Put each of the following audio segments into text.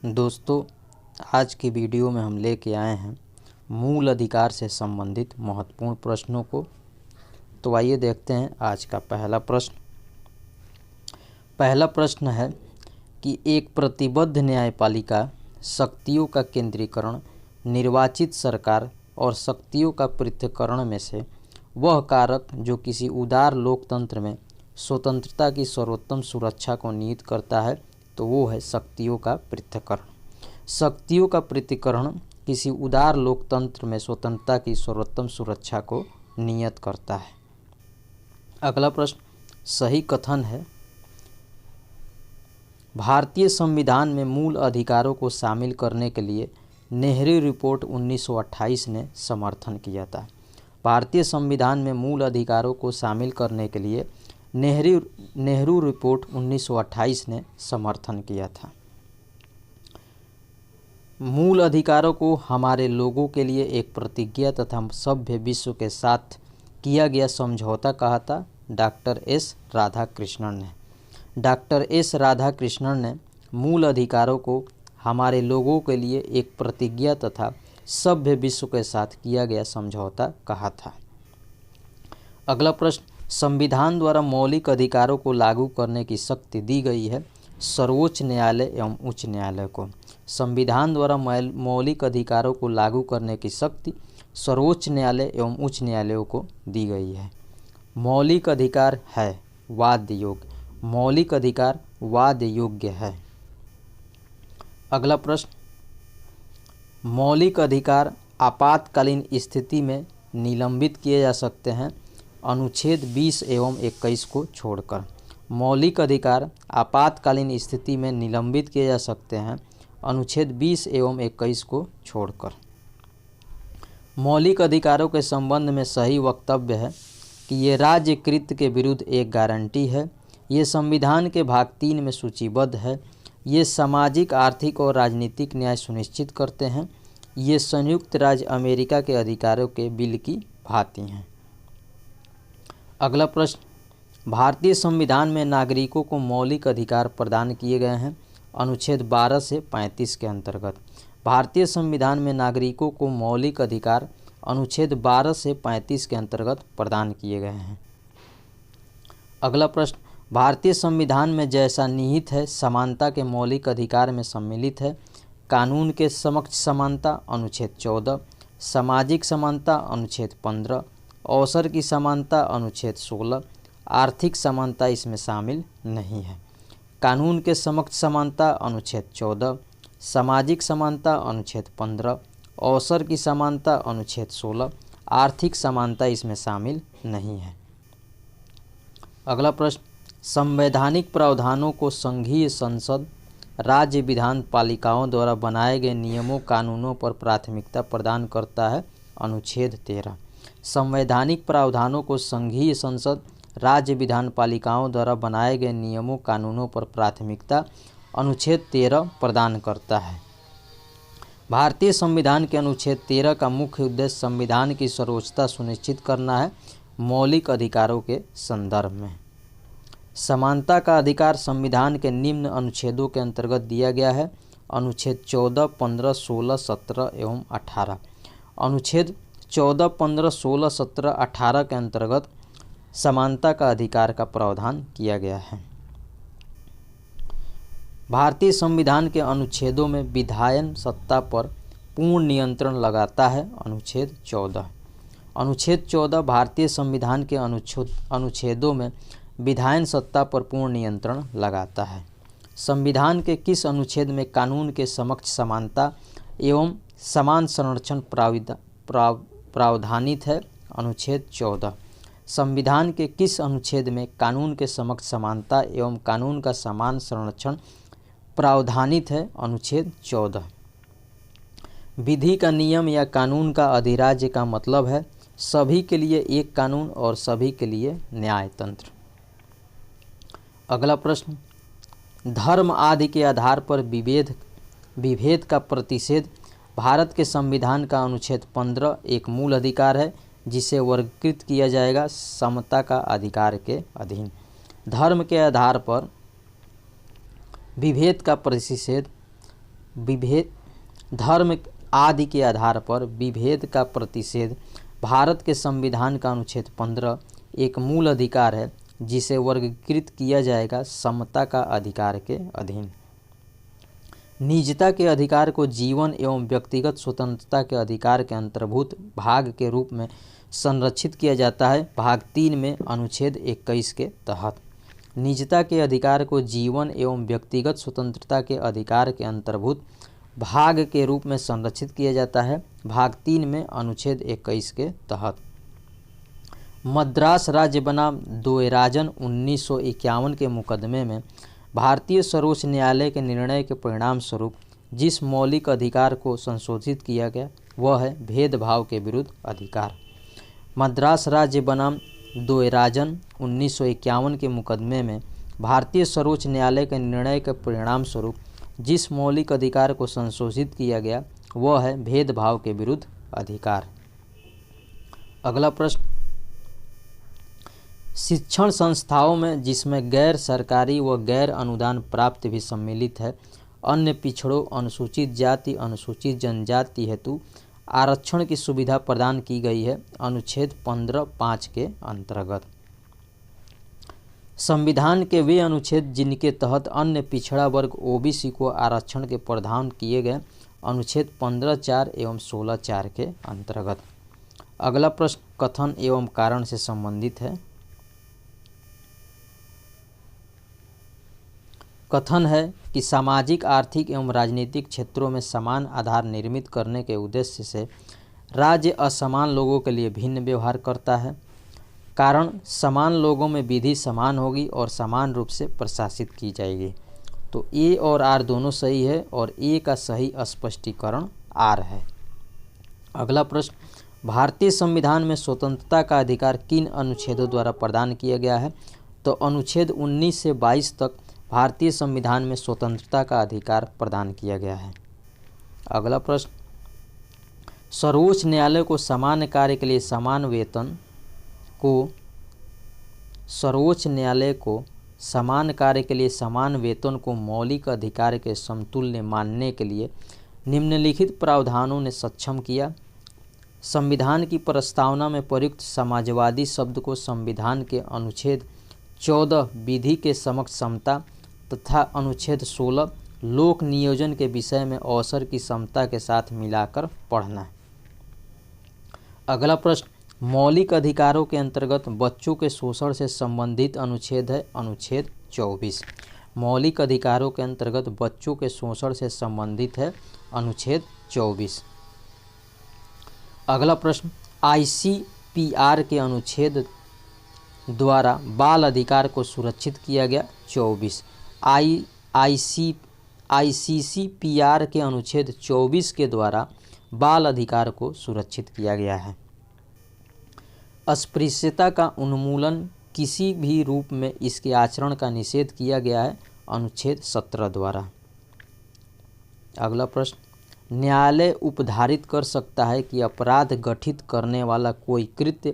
दोस्तों, आज की वीडियो में हम लेके आए हैं मूल अधिकार से संबंधित महत्वपूर्ण प्रश्नों को। तो आइए देखते हैं आज का पहला प्रश्न। पहला प्रश्न है कि एक प्रतिबद्ध न्यायपालिका शक्तियों का केंद्रीकरण, निर्वाचित सरकार और शक्तियों का पृथक्करण में से वह कारक जो किसी उदार लोकतंत्र में स्वतंत्रता की सर्वोत्तम सुरक्षा को निहित करता है, तो वो है शक्तियों का पृथक्करण। शक्तियों का पृथक्करण किसी उदार लोकतंत्र में स्वतंत्रता की सर्वोत्तम सुरक्षा को नियत करता है। अगला प्रश्न सही कथन है। भारतीय संविधान में मूल अधिकारों को शामिल करने के लिए नेहरू रिपोर्ट 1928 ने समर्थन किया था। भारतीय संविधान में मूल अधिकारों को शामिल करने के लिए नेहरू रिपोर्ट 1928 ने समर्थन किया था। मूल अधिकारों को हमारे लोगों के लिए एक प्रतिज्ञा तथा सभ्य विश्व के साथ किया गया समझौता कहा था डॉक्टर एस राधाकृष्णन ने। डॉक्टर एस राधाकृष्णन ने मूल अधिकारों को हमारे लोगों के लिए एक प्रतिज्ञा तथा सभ्य विश्व के साथ किया गया समझौता कहा था। अगला प्रश्न संविधान द्वारा मौलिक अधिकारों को लागू करने की शक्ति दी गई है सर्वोच्च न्यायालय एवं उच्च न्यायालय को। संविधान द्वारा मौलिक अधिकारों को लागू करने की शक्ति सर्वोच्च न्यायालय एवं उच्च न्यायालयों को दी गई है। मौलिक अधिकार है वाद योग्य, मौलिक अधिकार वाद योग्य है। अगला प्रश्न मौलिक अधिकार आपातकालीन स्थिति में निलंबित किए जा सकते हैं अनुच्छेद 20 एवं 21 को छोड़कर। मौलिक अधिकार आपातकालीन स्थिति में निलंबित किए जा सकते हैं अनुच्छेद 20 एवं 21 को छोड़कर। मौलिक अधिकारों के संबंध में सही वक्तव्य है कि ये राज्यकृत के विरुद्ध एक गारंटी है। ये संविधान के भाग 3 में सूचीबद्ध है। ये सामाजिक, आर्थिक और राजनीतिक न्याय सुनिश्चित करते हैं। ये संयुक्त राज्य अमेरिका के अधिकारों के बिल की भांति हैं। अगला प्रश्न भारतीय संविधान में नागरिकों को मौलिक अधिकार प्रदान किए गए हैं अनुच्छेद 12 से 35 के अंतर्गत। भारतीय संविधान में नागरिकों को मौलिक अधिकार अनुच्छेद 12 से 35 के अंतर्गत प्रदान किए गए हैं। अगला प्रश्न भारतीय संविधान में जैसा निहित है समानता के मौलिक अधिकार में सम्मिलित है कानून के समक्ष समानता अनुच्छेद 14, सामाजिक समानता अनुच्छेद 15, अवसर की समानता अनुच्छेद 16, आर्थिक समानता इसमें शामिल नहीं है। कानून के समक्ष समानता अनुच्छेद 14, सामाजिक समानता अनुच्छेद 15, अवसर की समानता अनुच्छेद 16, आर्थिक समानता इसमें शामिल नहीं है। अगला प्रश्न संवैधानिक प्रावधानों को संघीय संसद, राज्य विधान पालिकाओं द्वारा बनाए गए नियमों कानूनों पर प्राथमिकता प्रदान करता है अनुच्छेद 13। संवैधानिक प्रावधानों को संघीय संसद, राज्य विधान पालिकाओं द्वारा बनाए गए नियमों कानूनों पर प्राथमिकता अनुच्छेद 13 प्रदान करता है। भारतीय संविधान के अनुच्छेद 13 का मुख्य उद्देश्य संविधान की सर्वोच्चता सुनिश्चित करना है मौलिक अधिकारों के संदर्भ में। समानता का अधिकार संविधान के निम्न अनुच्छेदों के अंतर्गत दिया गया है अनुच्छेद 14, 15, 16, 17 एवं 18। अनुच्छेद 14, 15, 16, 17, 18 के अंतर्गत समानता का अधिकार का प्रावधान किया गया है। भारतीय संविधान के अनुच्छेदों में विधायन सत्ता पर पूर्ण नियंत्रण लगाता है अनुच्छेद 14। अनुच्छेद 14 भारतीय संविधान के अनुच्छेदों में विधायन सत्ता पर पूर्ण नियंत्रण लगाता है। संविधान के किस अनुच्छेद में कानून के समक्ष समानता एवं समान संरक्षण प्रावधानित है अनुच्छेद 14। संविधान के किस अनुच्छेद में कानून के समक्ष समानता एवं कानून का समान संरक्षण प्रावधानित है अनुच्छेद 14। विधि का नियम या कानून का अधिराज्य का मतलब है सभी के लिए एक कानून और सभी के लिए न्याय तंत्र। अगला प्रश्न धर्म आदि के आधार पर विभेद का प्रतिषेध भारत के संविधान का अनुच्छेद 15 एक मूल अधिकार है जिसे वर्गीकृत किया जाएगा समता का अधिकार के अधीन। धर्म के आधार पर विभेद का प्रतिषेध विभेद धर्म आदि के आधार पर विभेद का प्रतिषेध भारत के संविधान का अनुच्छेद 15 एक मूल अधिकार है जिसे वर्गीकृत किया जाएगा समता का अधिकार के अधीन। निजता के अधिकार को जीवन एवं व्यक्तिगत स्वतंत्रता के अधिकार के अंतर्भूत भाग के रूप में संरक्षित किया जाता है भाग 3 में अनुच्छेद 21 के तहत। निजता के अधिकार को जीवन एवं व्यक्तिगत स्वतंत्रता के अधिकार के अंतर्भूत भाग के रूप में संरक्षित किया जाता है भाग 3 में अनुच्छेद 21 के तहत। मद्रास राज्य बनाम दोयराजन 1951 के मुकदमे में भारतीय सर्वोच्च न्यायालय के निर्णय के परिणाम स्वरूप जिस मौलिक अधिकार को संशोधित किया गया वह है भेदभाव के विरुद्ध अधिकार। मद्रास राज्य बनाम दोयराजन 1951 के मुकदमे में भारतीय सर्वोच्च न्यायालय के निर्णय के परिणाम स्वरूप जिस मौलिक अधिकार को संशोधित किया गया वह है भेदभाव के विरुद्ध अधिकार। अगला प्रश्न, शिक्षण संस्थाओं में जिसमें गैर सरकारी व गैर अनुदान प्राप्त भी सम्मिलित है अन्य पिछड़ों अनुसूचित जाति अनुसूचित जनजाति हेतु आरक्षण की सुविधा प्रदान की गई है अनुच्छेद 15(5) के अंतर्गत। संविधान के वे अनुच्छेद जिनके तहत अन्य पिछड़ा वर्ग ओबीसी को आरक्षण के प्रावधान किए गए अनुच्छेद 15(4) एवं 16(4) के अंतर्गत। अगला प्रश्न कथन एवं कारण से संबंधित है। कथन है कि सामाजिक आर्थिक एवं राजनीतिक क्षेत्रों में समान आधार निर्मित करने के उद्देश्य से राज्य असमान लोगों के लिए भिन्न व्यवहार करता है। कारण समान लोगों में विधि समान होगी और समान रूप से प्रशासित की जाएगी। तो ए और आर दोनों सही है और ए का सही स्पष्टीकरण आर है। अगला प्रश्न, भारतीय संविधान में स्वतंत्रता का अधिकार किन अनुच्छेदों द्वारा प्रदान किया गया है? तो अनुच्छेद 19 से 22 तक भारतीय संविधान में स्वतंत्रता का अधिकार प्रदान किया गया है। अगला प्रश्न, सर्वोच्च न्यायालय को समान कार्य के लिए समान वेतन को मौलिक अधिकार के समतुल्य मानने के लिए निम्नलिखित प्रावधानों ने सक्षम किया। संविधान की प्रस्तावना में प्रयुक्त समाजवादी शब्द को संविधान के अनुच्छेद 14 विधि के समक्ष समता तथा अनुच्छेद 16 लोक नियोजन के विषय में अवसर की समता के साथ मिलाकर पढ़ना। अगला प्रश्न, मौलिक अधिकारों के अंतर्गत बच्चों के शोषण से संबंधित अनुच्छेद है अनुच्छेद 24। मौलिक अधिकारों के अंतर्गत बच्चों के शोषण से संबंधित है अनुच्छेद 24। अगला प्रश्न, ICPR के अनुच्छेद द्वारा बाल अधिकार को सुरक्षित किया गया 24। ICCPR के अनुच्छेद 24 के द्वारा बाल अधिकार को सुरक्षित किया गया है। अस्पृश्यता का उन्मूलन किसी भी रूप में इसके आचरण का निषेध किया गया है अनुच्छेद 17 द्वारा। अगला प्रश्न, न्यायालय उपधारित कर सकता है कि अपराध गठित करने वाला कोई कृत्य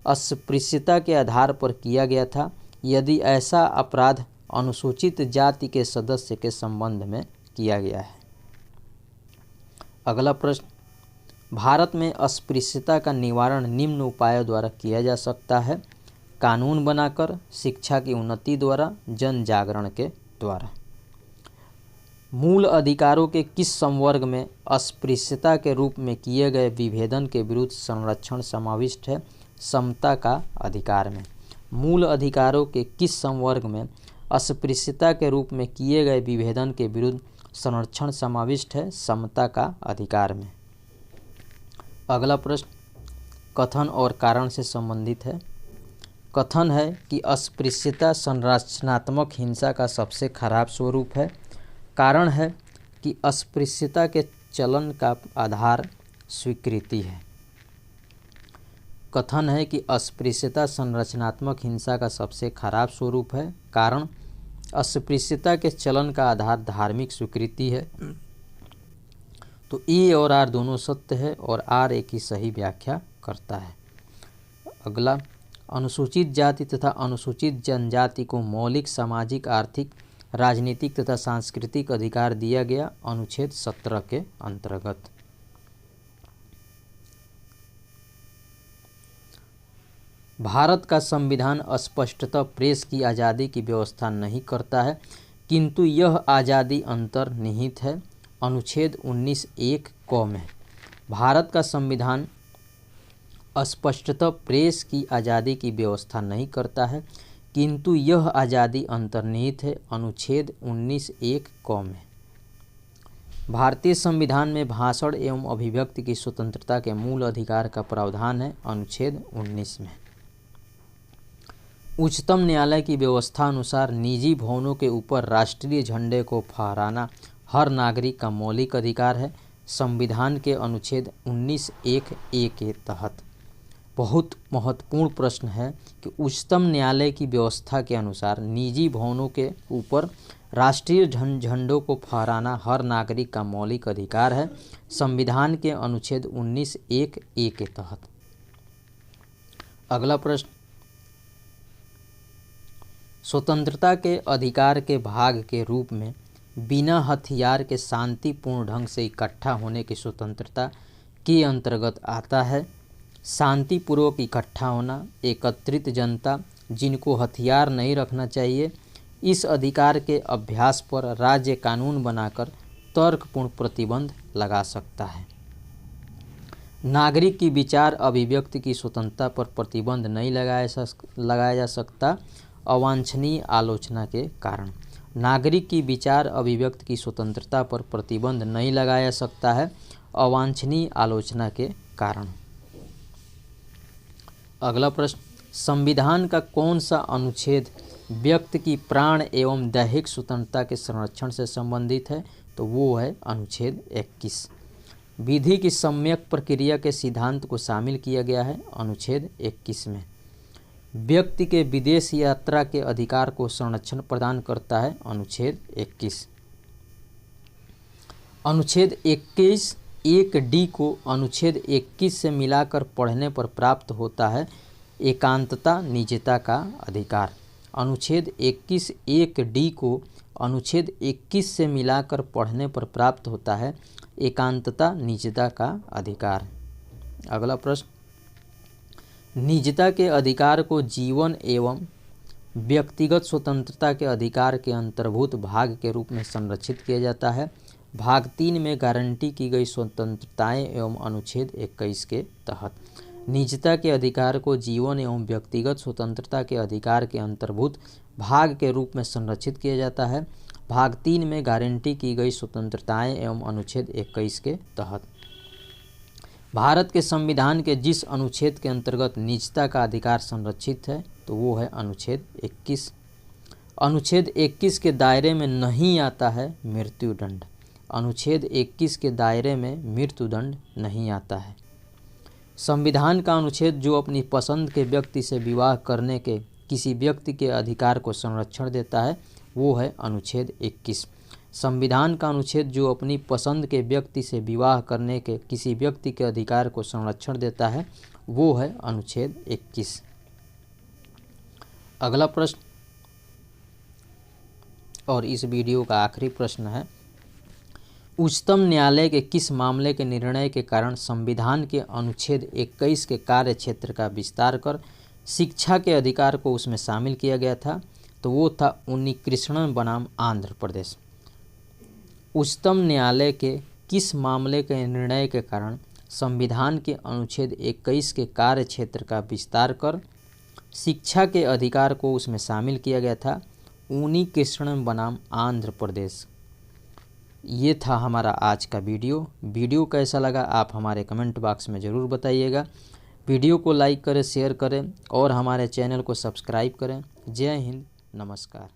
अस्पृश्यता के आधार पर किया गया था यदि ऐसा अपराध अनुसूचित जाति के सदस्य के संबंध में किया गया है। अगला प्रश्न, भारत में अस्पृश्यता का निवारण निम्न उपायों द्वारा किया जा सकता है। कानून बनाकर, शिक्षा की उन्नति द्वारा, जन जागरण के द्वारा। मूल अधिकारों के किस संवर्ग में अस्पृश्यता के रूप में किए गए विभेदन के विरुद्ध संरक्षण समाविष्ट है? समता का अधिकार में। मूल अधिकारों के किस संवर्ग में अस्पृश्यता के रूप में किए गए विभेदन के विरुद्ध संरक्षण समाविष्ट है? समता का अधिकार में। अगला प्रश्न कथन और कारण से संबंधित है। कथन है कि अस्पृश्यता संरचनात्मक हिंसा का सबसे खराब स्वरूप है। कारण है कि अस्पृश्यता के चलन का आधार स्वीकृति है। कथन है कि अस्पृश्यता संरचनात्मक हिंसा का सबसे खराब स्वरूप है। कारण अस्पृश्यता के चलन का आधार धार्मिक स्वीकृति है। तो ए और आर दोनों सत्य है और आर एक ही सही व्याख्या करता है। अगला, अनुसूचित जाति तथा अनुसूचित जनजाति को मौलिक सामाजिक आर्थिक राजनीतिक तथा सांस्कृतिक अधिकार दिया गया अनुच्छेद 17 के अंतर्गत। भारत का संविधान स्पष्टतः प्रेस की आज़ादी की व्यवस्था नहीं करता है, किंतु यह आज़ादी अंतर्निहित है। अनुच्छेद 19(1) क में भारत का संविधान स्पष्टतः प्रेस की आज़ादी की व्यवस्था नहीं करता है, किंतु यह आज़ादी अंतर्निहित है। अनुच्छेद 19(1) क में भारतीय संविधान में भाषण एवं अभिव्यक्ति की स्वतंत्रता के मूल अधिकार का प्रावधान है। अनुच्छेद 19 में उच्चतम न्यायालय की व्यवस्था अनुसार निजी भवनों के ऊपर राष्ट्रीय झंडे को फहराना हर नागरिक का मौलिक अधिकार है। संविधान के अनुच्छेद 19(1) के तहत बहुत महत्वपूर्ण प्रश्न है कि उच्चतम न्यायालय की व्यवस्था के अनुसार निजी भवनों के ऊपर राष्ट्रीय झंडों को फहराना हर नागरिक का मौलिक अधिकार है। संविधान के अनुच्छेद 19(1) के तहत। अगला प्रश्न, स्वतंत्रता के अधिकार के भाग के रूप में बिना हथियार के शांतिपूर्ण ढंग से इकट्ठा होने की स्वतंत्रता के अंतर्गत आता है। शांतिपूर्वक इकट्ठा होना, एकत्रित जनता जिनको हथियार नहीं रखना चाहिए, इस अधिकार के अभ्यास पर राज्य कानून बनाकर तर्कपूर्ण प्रतिबंध लगा सकता है। नागरिक की विचार अभिव्यक्ति की स्वतंत्रता पर प्रतिबंध नहीं लगाया जा सकता अवांछनीय आलोचना के कारण। नागरिक की विचार अभिव्यक्ति की स्वतंत्रता पर प्रतिबंध नहीं लगाया सकता है अवांछनीय आलोचना के कारण। अगला प्रश्न, संविधान का कौन सा अनुच्छेद व्यक्ति की प्राण एवं दैहिक स्वतंत्रता के संरक्षण से संबंधित है? तो वो है अनुच्छेद 21। विधि की सम्यक प्रक्रिया के सिद्धांत को शामिल किया गया है अनुच्छेद 21 में। व्यक्ति के विदेश यात्रा के अधिकार को संरक्षण प्रदान करता है अनुच्छेद 21। अनुच्छेद 21(1)(d) को अनुच्छेद 21 से मिलाकर पढ़ने पर प्राप्त होता है एकांतता निजता का अधिकार। अनुच्छेद 21(1)(d) को अनुच्छेद 21 से मिलाकर पढ़ने पर प्राप्त होता है एकांतता निजता का अधिकार। अगला प्रश्न, निजता के अधिकार को जीवन एवं व्यक्तिगत स्वतंत्रता के अधिकार के अंतर्भूत भाग के रूप में संरक्षित किया जाता है। भाग 3 में गारंटी की गई स्वतंत्रताएं एवं अनुच्छेद 21 के तहत। निजता के अधिकार को जीवन एवं व्यक्तिगत स्वतंत्रता के अधिकार के अंतर्भूत भाग के रूप में संरक्षित किया जाता है। भाग 3 में गारंटी की गई स्वतंत्रताएं एवं अनुच्छेद 21 के तहत। भारत के संविधान के जिस अनुच्छेद के अंतर्गत निजता का अधिकार संरक्षित है तो वो है अनुच्छेद 21। अनुच्छेद 21 के दायरे में नहीं आता है मृत्युदंड। अनुच्छेद 21 के दायरे में मृत्युदंड नहीं आता है। संविधान का अनुच्छेद जो अपनी पसंद के व्यक्ति से विवाह करने के किसी व्यक्ति के अधिकार को संरक्षण देता है वो है अनुच्छेद 21। संविधान का अनुच्छेद जो अपनी पसंद के व्यक्ति से विवाह करने के किसी व्यक्ति के अधिकार को संरक्षण देता है वो है अनुच्छेद 21। अगला प्रश्न और इस वीडियो का आखिरी प्रश्न है, उच्चतम न्यायालय के किस मामले के निर्णय के कारण संविधान के अनुच्छेद 21 के कार्य क्षेत्र का विस्तार कर शिक्षा के अधिकार को उसमें शामिल किया गया था? तो वो था उन्नीकृष्णन बनाम आंध्र प्रदेश। उच्चतम न्यायालय के किस मामले के निर्णय के कारण संविधान के अनुच्छेद 21 के कार्य क्षेत्र का विस्तार कर शिक्षा के अधिकार को उसमें शामिल किया गया था? उन्नीकृष्णन बनाम आंध्र प्रदेश। ये था हमारा आज का वीडियो कैसा लगा आप हमारे कमेंट बॉक्स में ज़रूर बताइएगा। वीडियो को लाइक करें, शेयर करें और हमारे चैनल को सब्सक्राइब करें। जय हिंद, नमस्कार।